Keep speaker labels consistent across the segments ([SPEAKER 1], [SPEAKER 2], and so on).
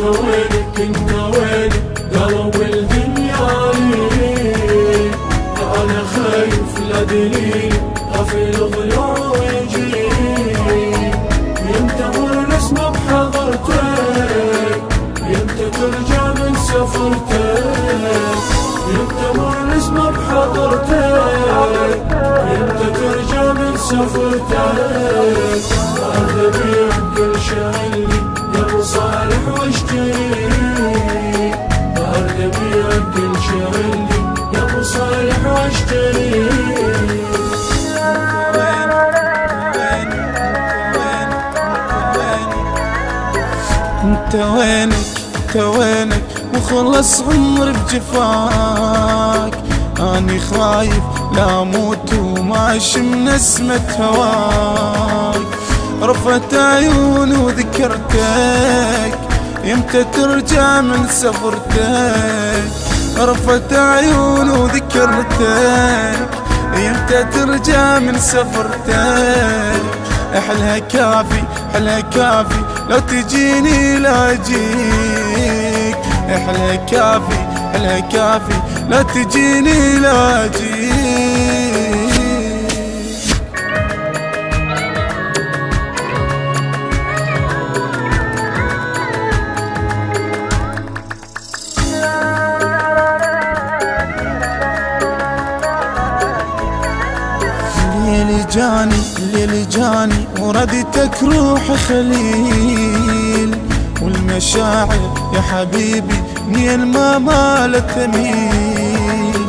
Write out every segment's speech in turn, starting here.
[SPEAKER 1] وينك انت وينك قلب الدنيا لي، انا خايف لا دليل غفل ضلوع يجي، ينتظر الاسم بحضرتك، يمتى ترجع من سفرتك، ينتظر الاسم بحضرتك، يمتى ترجع من سفرتك، انا بيع كل شغلي يا ابو صالح واشتري، انا بيع كل شغلي يا ابو صالح واشتري.
[SPEAKER 2] انت وينك وخلص عمري بجفاك، اني خايف لا اموت وما اشم نسمة هواك، رفت عيوني وذكرتك يمتى ترجع من سفرتك، رفت عيوني وذكرتك يمتى ترجع من سفرتك، احلها كافي احلها كافي لو تجيني لا اجيك، احلها كافي احلها كافي لو تجيني لا اجيك. الليل جاني وردتك روح خليل، والمشاعر يا حبيبي منين ما مالت تميل،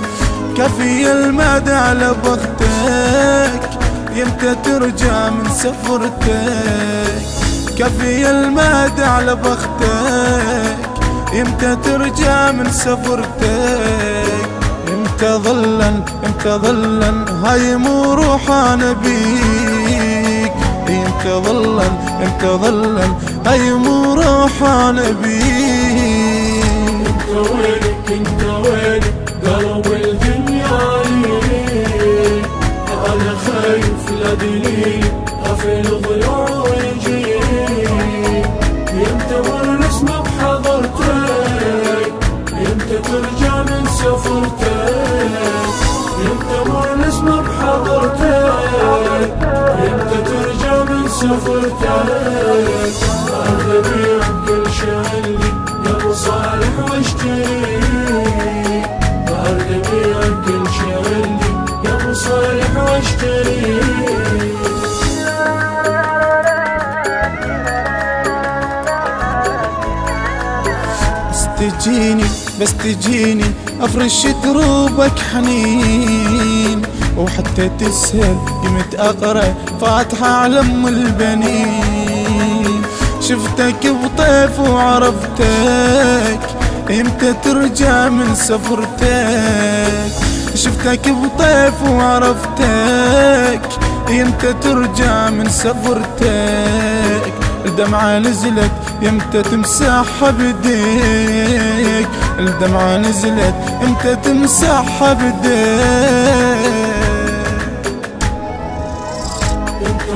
[SPEAKER 2] كفي المدى على بختك يمتى ترجع من سفرتك، كفي المدى على بختك يمتى ترجع من سفرتك، امتى ظلا هاي مو روح انا بيك، امتى ظلا هاي مو روح انا بيك.
[SPEAKER 1] انت وينك قلب الدنيا لي، انا خايف لا دليل غفل ضلوع يجي، ينتظر الاسم بحضرتك، يمتى ترجع من سفرتك، ينتظر الاسم بحضرتك، يمتى ترجع من سفرتك، انا بيع كل شغلي يا ابو صالح واشتري، انا بيع كل شغلي يا ابو صالح واشتري.
[SPEAKER 2] بس تجيني افرش دروبك حنين، وحتى تسهل يمت اقرا فاتحة على ام البنين، شفتك بطيف وعرفتك امتى ترجع من سفرتك، شفتك بطيف وعرفتك امتى ترجع من سفرتك، الدمعة نزلت يمتى تمسحها بديك، الدمعة نزلت يمتى تمسحها بديك.
[SPEAKER 1] انت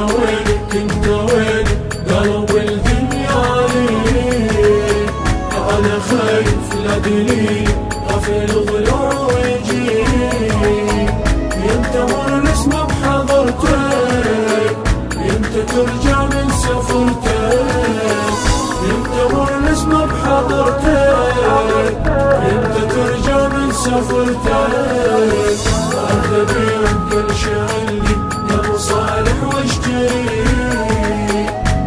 [SPEAKER 1] وينك قلب الدنيا لي، انا خايف لا دليل غفل ضلوع يجي، ينتظر الاسم بحضرتك، يمتى ترجع من سفرتك، ينتظر الاسم بحضرتك، يمتى ترجع من سفرتك، انا بيع كل شغلي يا ابو صالح واشتري،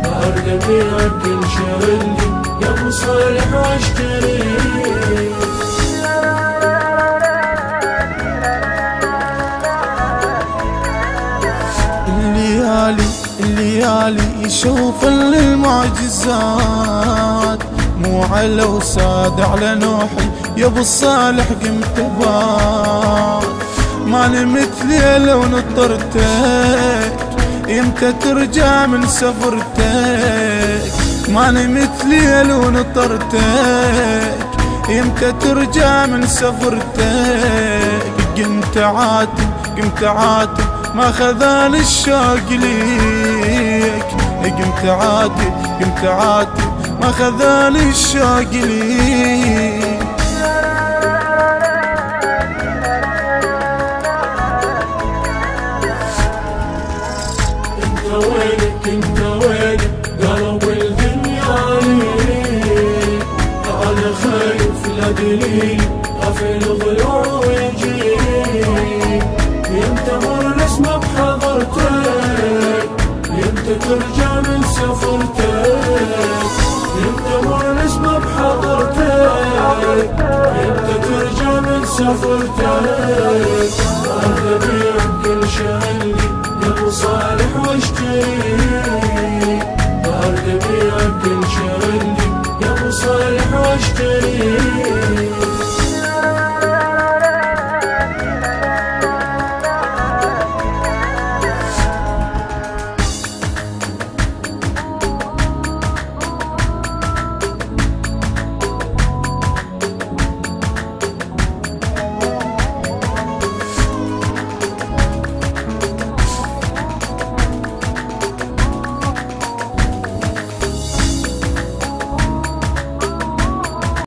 [SPEAKER 1] انا بيع كل شغلي يا ابو صالح واشتري.
[SPEAKER 2] الليالي يشوف المعجزات، مو على وصاد على نوحي يا ابو الصالح قمت بات، ما نمت ليلة ونطرتك يمتى ترجع من سفرتك، ما نمت ليلة ونطرتك يمتى ترجع من سفرتك، قمت عاتب ما خذاني الشوق ليك، قمت عاتب ما خذاني الشوق لي.
[SPEAKER 1] انت وينك انت وينك قلب الدنيا لي، انا خايف لا دليل غفل ضلوع ويجي، يمتى مر اسمه بحضرتك، يمتى ترجع من سفرتك، يمتى مر اسمه بحضرتك، يمتى ترجع من سفرتك، انا بيع كل شغلي يا ابو صالح واشتري.